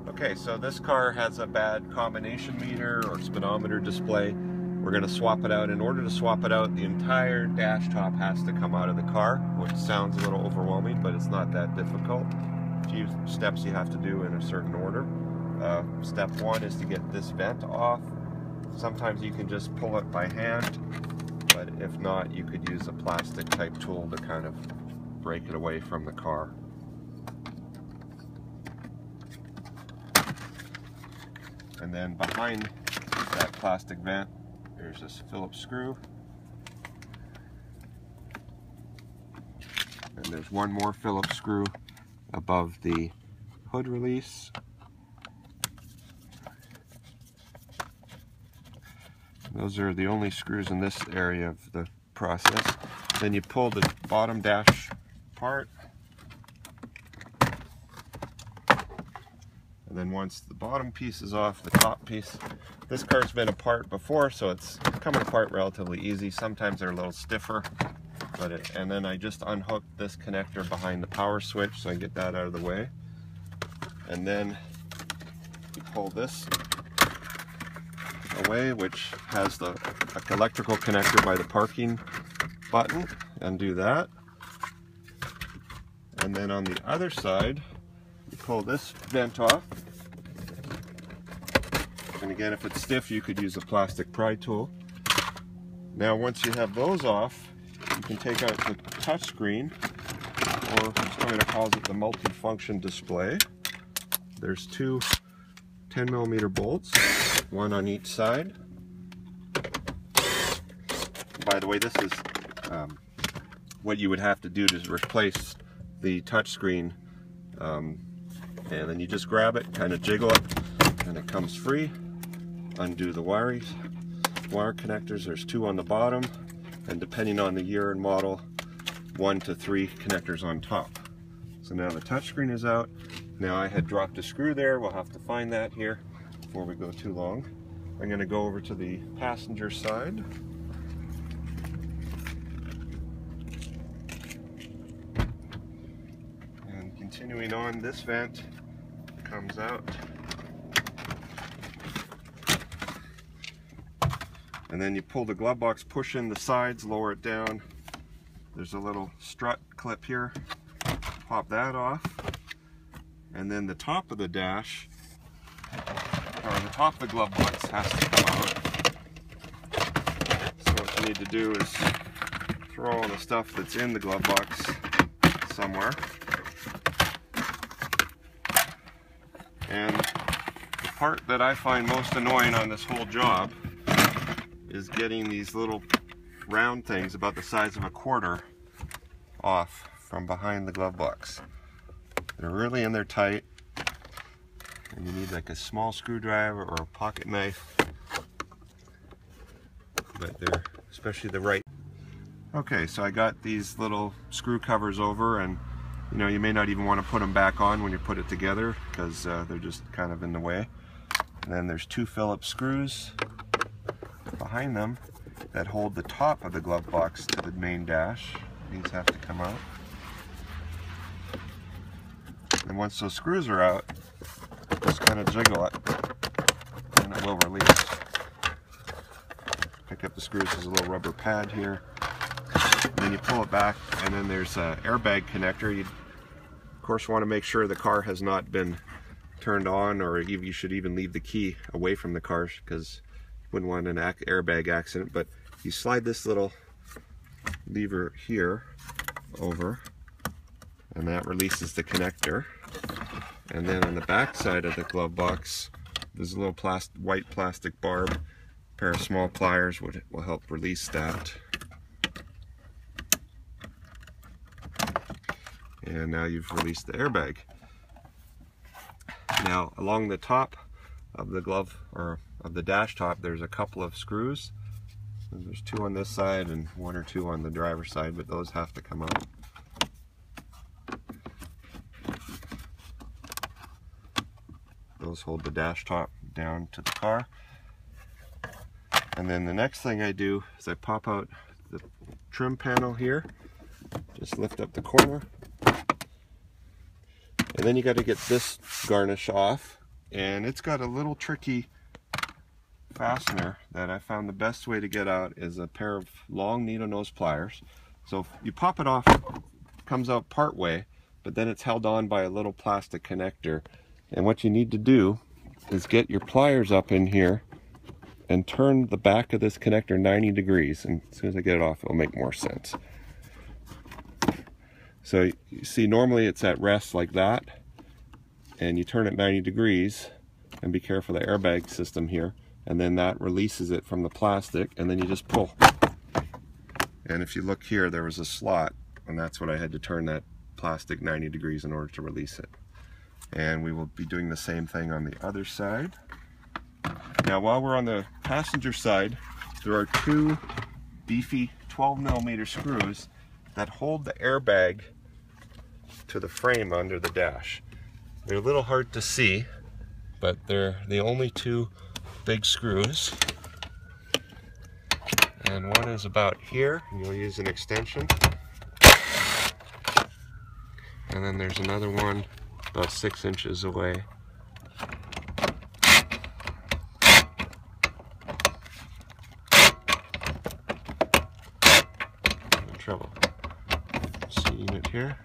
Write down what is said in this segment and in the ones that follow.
Okay, so this car has a bad combination meter or speedometer display. We're going to swap it out. In order to swap it out, the entire dash top has to come out of the car, which sounds a little overwhelming, but it's not that difficult. A few steps you have to do in a certain order. Step one is to get this vent off. Sometimes you can just pull it by hand, but if not, you could use a plastic type tool to kind of break it away from the car. And then behind that plastic vent, there's this Phillips screw. And there's one more Phillips screw above the hood release. Those are the only screws in this area of the process. Then you pull the bottom dash apart. And then once the bottom piece is off, the top piece, this car's been apart before, so it's coming apart relatively easy. Sometimes they're a little stiffer, and then I just unhooked this connector behind the power switch so I can get that out of the way. And then you pull this away, which has the electrical connector by the parking button. Undo that. And then on the other side, you pull this vent off. And again, if it's stiff, you could use a plastic pry tool. Now, once you have those off, you can take out the touch screen, or Toyota calls it the multi-function display. There's two 10mm bolts, one on each side. By the way, this is what you would have to do to replace the touch screen. And then you just grab it, kind of jiggle it, and it comes free. Undo the wire connectors. There's two on the bottom, and depending on the year and model, 1 to 3 connectors on top. So now the touchscreen is out. Now I had dropped a screw there. We'll have to find that here before we go too long. I'm going to go over to the passenger side. And continuing on, this vent comes out. And then you pull the glove box, push in the sides, lower it down. There's a little strut clip here. Pop that off. And then the top of the dash, or the top of the glove box, has to come out. So what you need to do is throw all the stuff that's in the glove box somewhere. And the part that I find most annoying on this whole job is getting these little round things about the size of a quarter off from behind the glove box. They're really in there tight, and you need like a small screwdriver or a pocket knife, but they're especially the right. Okay, so I got these little screw covers over, and you may not even want to put them back on when you put it together because they're just kind of in the way. And then there's two Phillips screws behind them that hold the top of the glove box to the main dash. These have to come out. And once those screws are out, just kind of jiggle it and it will release. Pick up the screws, there's a little rubber pad here. And then you pull it back, and then there's an airbag connector. You of course want to make sure the car has not been turned on, or you should even leave the key away from the car because wouldn't want an airbag accident. But you slide this little lever here over, and that releases the connector. And then on the back side of the glove box, there's a little white plastic barb. A pair of small pliers will help release that. And now you've released the airbag. Now along the top of the glove, or of the dash top, there's a couple of screws. And there's two on this side and 1 or 2 on the driver's side, but those have to come out. Those hold the dash top down to the car. And then the next thing I do is I pop out the trim panel here, just lift up the corner, and then you got to get this garnish off. and it's got a little tricky fastener that I found the best way to get out is a pair of long needle nose pliers. So you pop it off, it comes out part way, but then it's held on by a little plastic connector. And what you need to do is get your pliers up in here and turn the back of this connector 90 degrees. And as soon as I get it off, it'll make more sense. So you see, normally it's at rest like that, and you turn it 90 degrees, and be careful of the airbag system here, and then that releases it from the plastic, and then you just pull. And if you look here, there was a slot, and that's what I had to turn that plastic 90 degrees in order to release it. And we will be doing the same thing on the other side. Now while we're on the passenger side, there are two beefy 12mm screws that hold the airbag to the frame under the dash. They're a little hard to see, but they're the only two big screws. And one is about here, and you'll use an extension. And then there's another one about 6 inches away. No trouble seeing it here.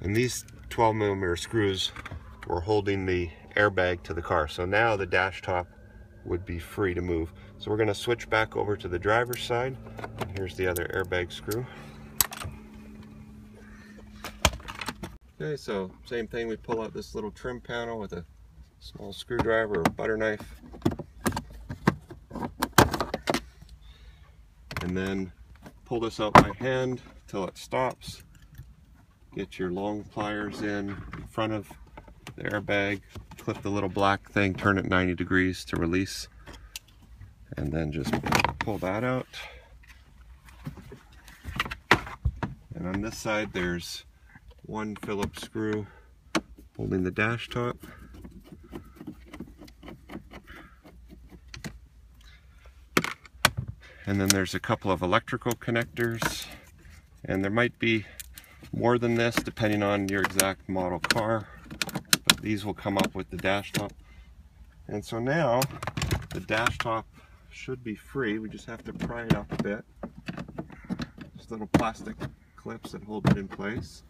And these 12mm screws were holding the airbag to the car. So now the dash top would be free to move. So we're going to switch back over to the driver's side. And here's the other airbag screw. Okay, so same thing, we pull out this little trim panel with a small screwdriver or butter knife. And then pull this out by hand till it stops. Get your long pliers in front of the airbag, clip the little black thing, turn it 90 degrees to release, and then just pull that out. And on this side there's one Phillips screw holding the dash top. And then there's a couple of electrical connectors, and there might be more than this depending on your exact model car, but these will come up with the dash top. And so now the dash top should be free. We just have to pry it up a bit. Just little plastic clips that hold it in place.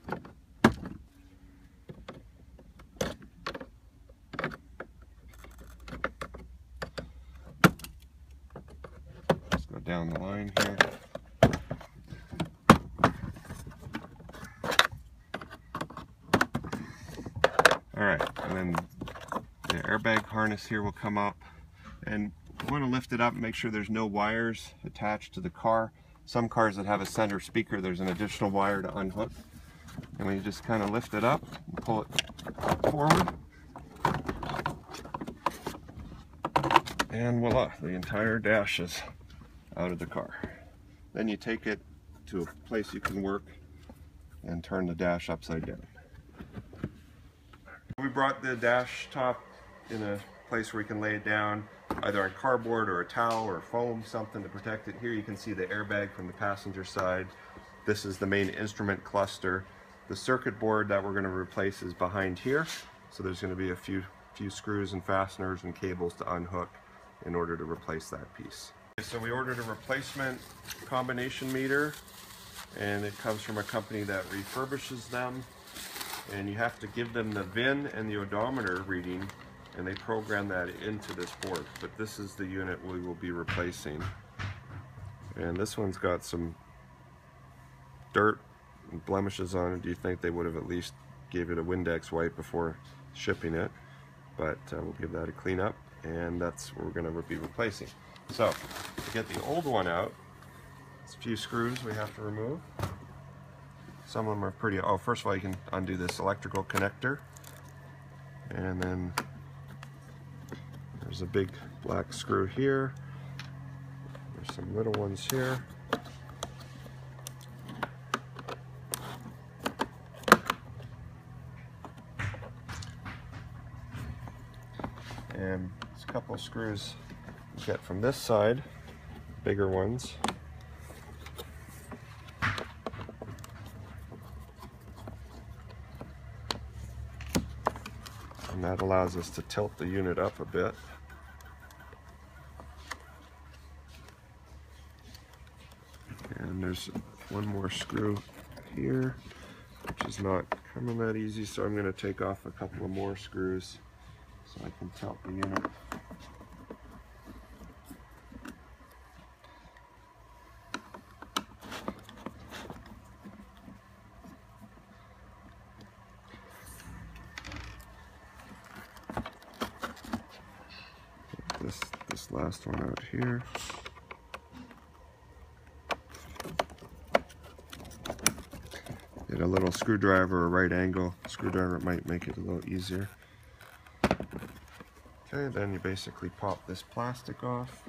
Let's go down the line here. Alright, and then the airbag harness here will come up, and you want to lift it up and make sure there's no wires attached to the car. Some cars that have a center speaker, there's an additional wire to unhook. And we just kind of lift it up and pull it forward. And voila, the entire dash is out of the car. Then you take it to a place you can work and turn the dash upside down. We brought the dash top in a place where we can lay it down, either on cardboard or a towel or foam, something to protect it. Here you can see the airbag from the passenger side. This is the main instrument cluster. The circuit board that we're going to replace is behind here. So there's going to be a few screws and fasteners and cables to unhook in order to replace that piece. So we ordered a replacement combination meter, and it comes from a company that refurbishes them. And you have to give them the VIN and the odometer reading, and they program that into this board. But this is the unit we will be replacing. And this one's got some dirt and blemishes on it. Do you think they would have at least gave it a Windex wipe before shipping it? But we'll give that a clean up, and that's what we're going to be replacing. So to get the old one out, there's a few screws we have to remove. Some of them are pretty, oh, first of all, you can undo this electrical connector. And then there's a big black screw here. There's some little ones here. And there's a couple of screws you get from this side, bigger ones. and that allows us to tilt the unit up a bit. And there's one more screw here, which is not coming that easy, so I'm going to take off a couple of more screws so I can tilt the unit. This last one out here. Get a little screwdriver or right angle screwdriver, it might make it a little easier. Okay, then you basically pop this plastic off.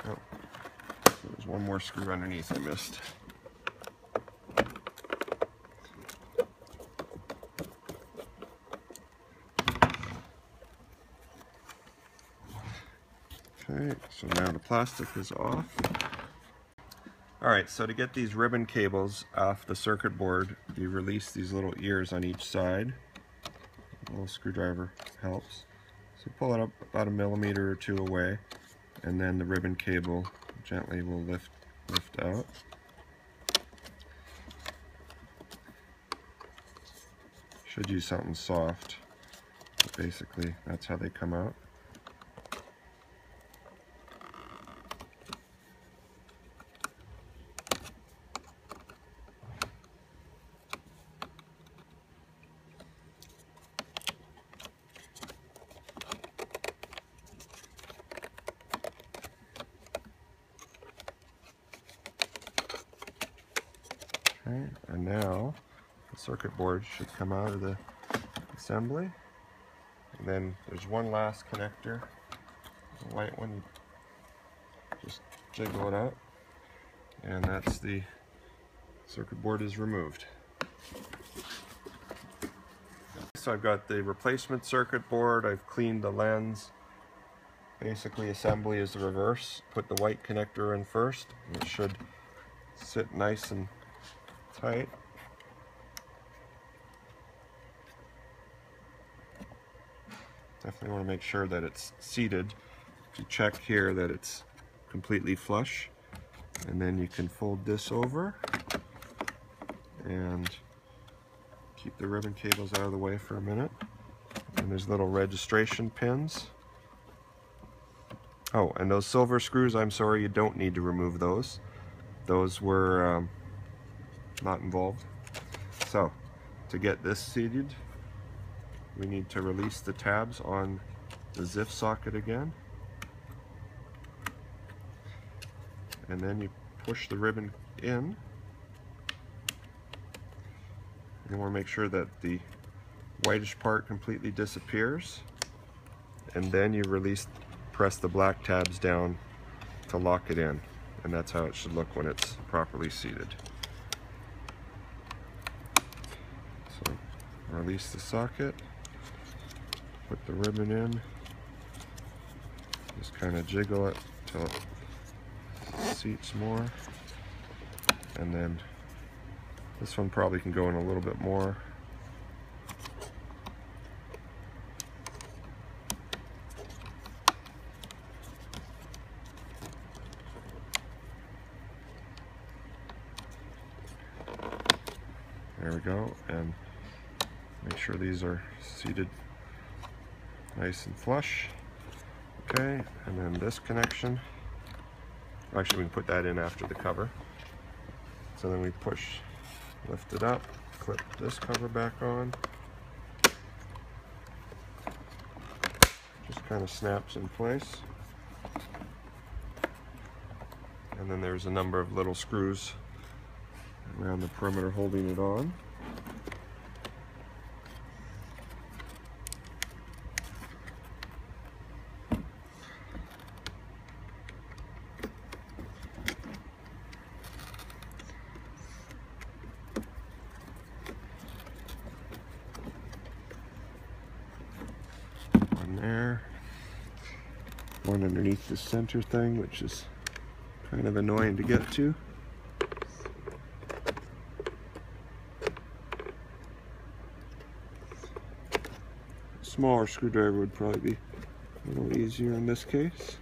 Oh, there's one more screw underneath I missed. Okay, so now the plastic is off. Alright, so to get these ribbon cables off the circuit board, you release these little ears on each side. A little screwdriver helps. So pull it up about 1 millimeter or 2 away, and then the ribbon cable gently will lift out. Should use something soft, but basically that's how they come out. Okay, and now the circuit board should come out of the assembly. And then there's one last connector, the white one. You just jiggle it out, and that's the circuit board is removed. So I've got the replacement circuit board, I've cleaned the lens. Basically assembly is the reverse. Put the white connector in first, and it should sit nice and tight. Definitely want to make sure that it's seated. To check here that it's completely flush, and then you can fold this over and keep the ribbon cables out of the way for a minute. And there's little registration pins. Oh, and those silver screws, I'm sorry, you don't need to remove those. Those were not involved. So, to get this seated, we need to release the tabs on the ZIF socket again. And then you push the ribbon in. You want to make sure that the whitish part completely disappears. And then you press the black tabs down to lock it in. And that's how it should look when it's properly seated. So, release the socket, put the ribbon in, just kind of jiggle it till it seats more, and then this one probably can go in a little bit more. There we go, and make sure these are seated nice and flush. Okay, and then this connection, actually we can put that in after the cover. So then we lift it up, clip this cover back on. Just kind of snaps in place. And then there's a number of little screws around the perimeter holding it on. One there, one underneath the center thing, which is Kind of annoying to get to. A smaller screwdriver would probably be a little easier in this case.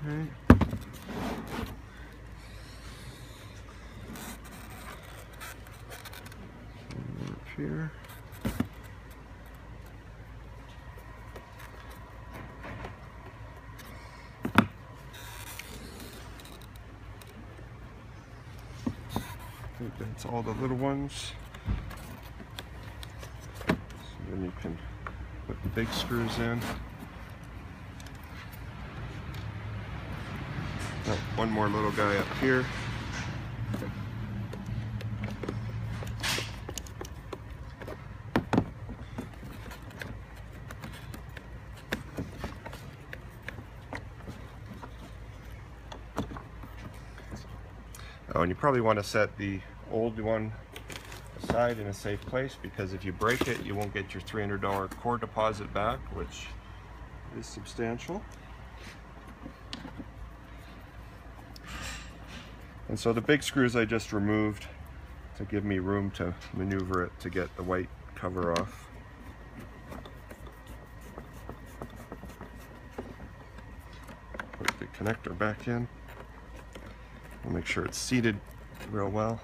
Okay. Up here. I think that's all the little ones. So then you can put the big screws in. Oh, one more little guy up here. Oh, and you probably want to set the old one aside in a safe place, because if you break it, you won't get your $300 core deposit back, which is substantial. And so the big screws I just removed to give me room to maneuver it to get the white cover off. Put the connector back in. I'll make sure it's seated real well.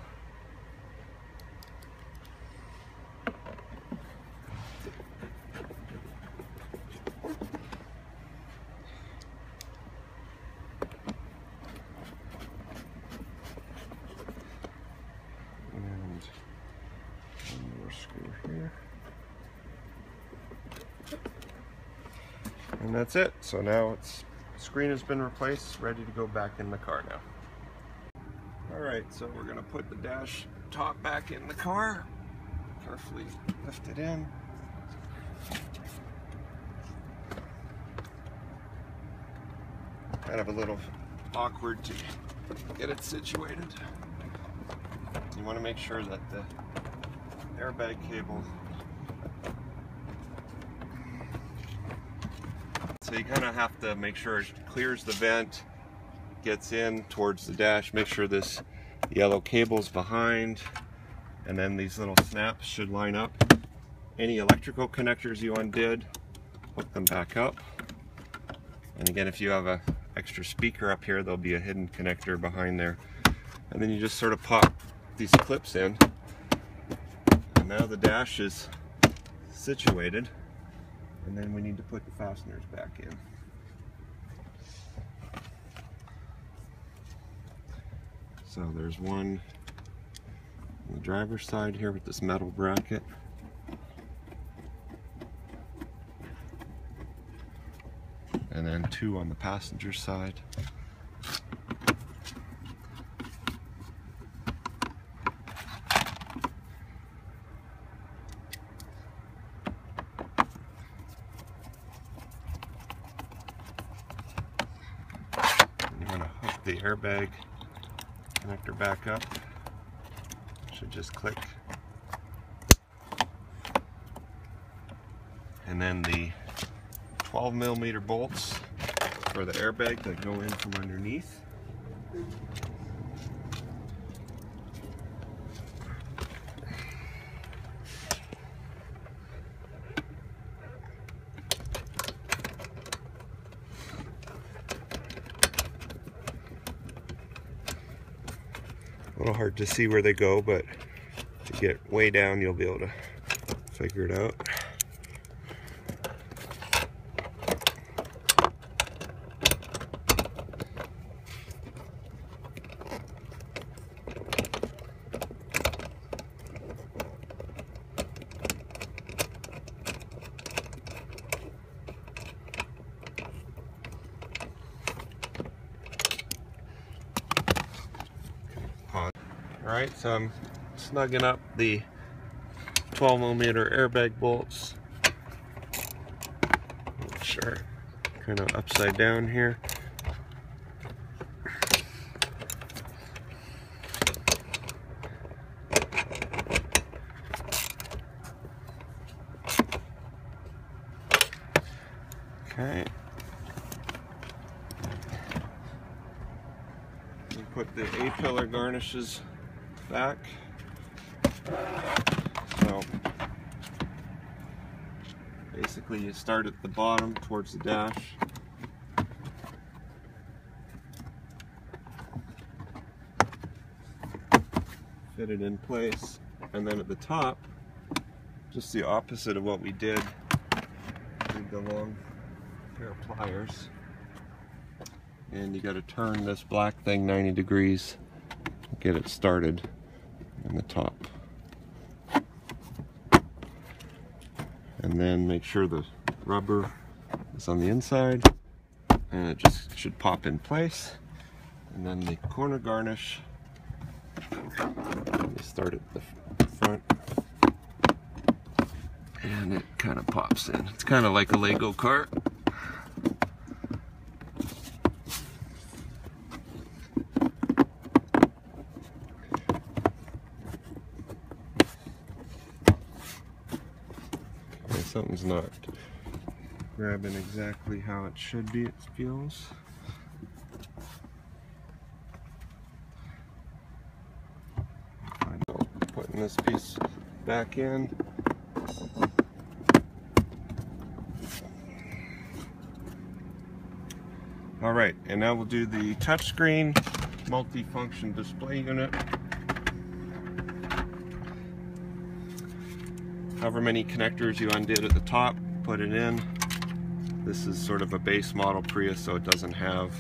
And that's it. So now the screen has been replaced, ready to go back in the car now. Alright, so we're going to put the dash top back in the car. Carefully lift it in. Kind of a little awkward to get it situated. You want to make sure that the airbag cable, so you kind of have to make sure it clears the vent, gets in towards the dash, make sure this yellow cable's behind, and then these little snaps should line up. Any electrical connectors you undid, hook them back up. And again, if you have an extra speaker up here, there'll be a hidden connector behind there. And then you just sort of pop these clips in. And now the dash is situated. And then we need to put the fasteners back in. So there's one on the driver's side here with this metal bracket. And then two on the passenger side. The airbag connector back up. Should just click. And then the 12mm bolts for the airbag that go in from underneath. A little hard to see where they go, but to get way down, you'll be able to figure it out. Alright, so I'm snugging up the 12mm airbag bolts Sure, kind of upside down here. Okay. We put the A-pillar garnishes back. So basically you start at the bottom towards the dash. Fit it in place, and then at the top, just the opposite of what we did. Leave the long pair of pliers, and you got to turn this black thing 90 degrees to get it started in the top. And then make sure the rubber is on the inside, and it just should pop in place. And then the corner garnish, you start at the front, and it kind of pops in. It's kind of like a Lego car. Okay, something's not grabbing exactly how it should be, it feels. Putting this piece back in. All right, and now we'll do the touchscreen multi-function display unit. However many connectors you undid at the top, put it in. This is sort of a base model Prius, so it doesn't have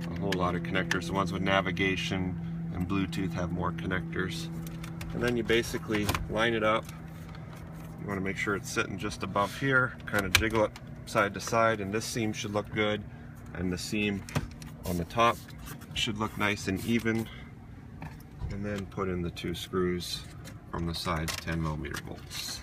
a whole lot of connectors. The ones with navigation and Bluetooth have more connectors. And then you basically line it up. You want to make sure it's sitting just above here, kind of jiggle it side to side, and this seam should look good, and the seam on the top should look nice and even. And then put in the 2 screws from the sides, 10mm bolts.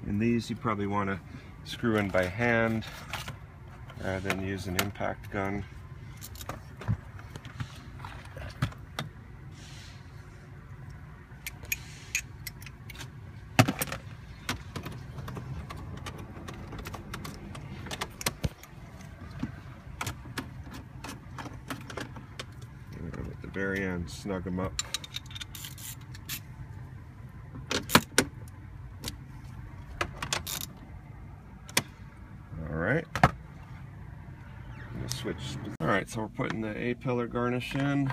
And these you probably want to screw in by hand rather than use an impact gun. At the very end, snug them up. Alright, switch. Alright, so we're putting the A-pillar garnish in.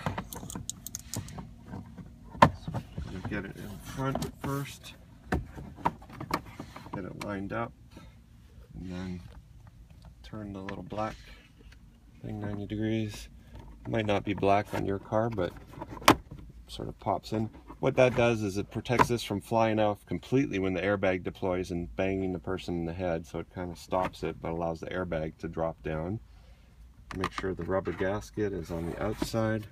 So get it in front first, get it lined up, and then turn the little black thing 90 degrees. It might not be black on your car, but sort of pops in. What that does is it protects this from flying off completely when the airbag deploys and banging the person in the head, so it kind of stops it but allows the airbag to drop down. Make sure the rubber gasket is on the outside,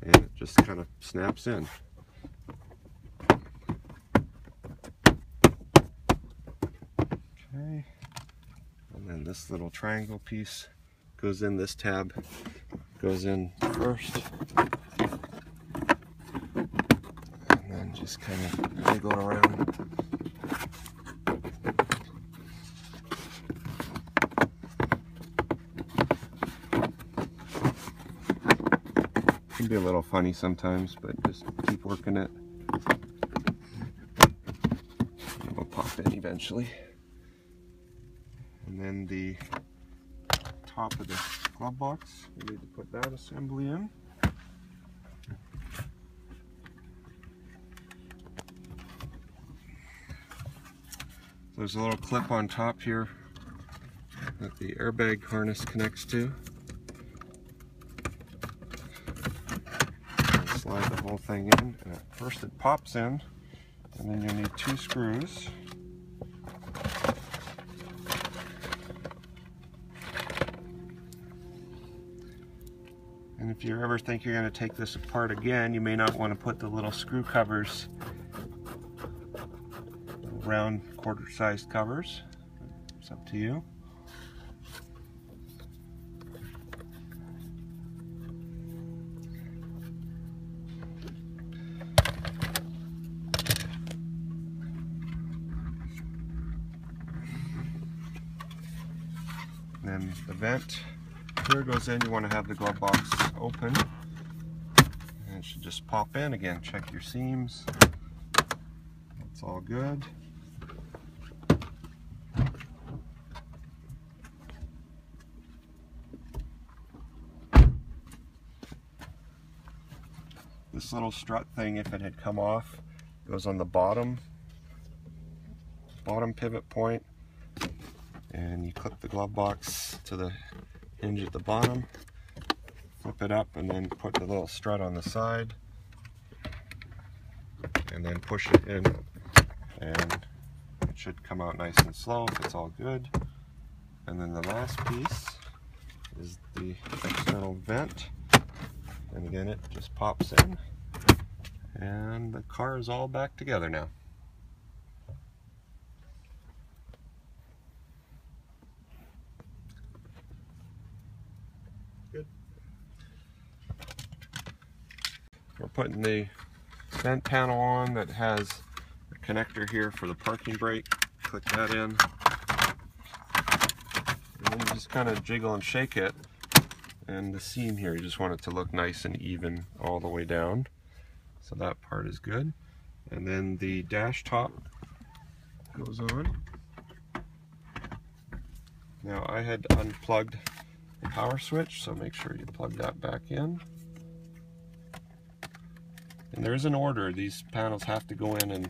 and it just kind of snaps in. Okay, and then this little triangle piece goes in, this tab goes in first. Just kind of wiggle around. Can be a little funny sometimes, but just keep working it. It will pop in eventually. And then the top of the glove box, we need to put that assembly in. There's a little clip on top here that the airbag harness connects to. And slide the whole thing in, and at first it pops in, and then you need 2 screws. And if you ever think you're going to take this apart again, you may not want to put the little screw covers, round quarter-sized covers. It's up to you. Then the vent here goes in. You want to have the glove box open, and it should just pop in again. Check your seams. It's all good. This little strut thing, if it had come off, goes on the bottom pivot point, and you clip the glove box to the hinge at the bottom, flip it up, and then put the little strut on the side, and then push it in, and it should come out nice and slow if it's all good. And then the last piece is the external vent, and again it just pops in, and the car is all back together now. Good. We're putting the vent panel on that has a connector here for the parking brake. Click that in, and then you just kind of jiggle and shake it, and the seam here, you just want it to look nice and even all the way down. So that part is good. And then the dash top goes on. Now I had unplugged the power switch, so make sure you plug that back in. And there is an order. These panels have to go in and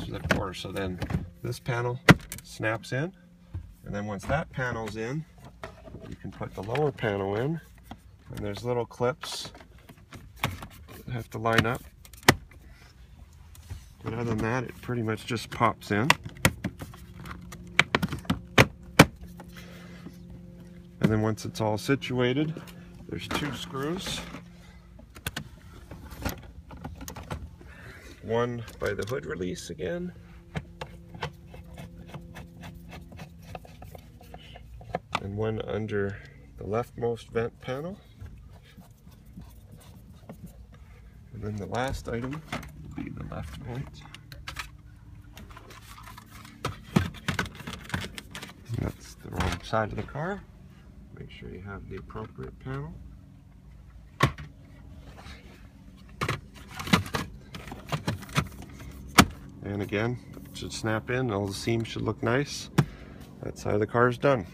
the order. So then this panel snaps in, and then once that panel's in, you can put the lower panel in, and there's little clips that have to line up. But other than that, it pretty much just pops in. And then once it's all situated, there's two screws. One by the hood release again, and one under the leftmost vent panel. And then the last item will be the left vent. And that's the wrong side of the car. Make sure you have the appropriate panel. And again, it should snap in, all the seams should look nice. That side of the car is done.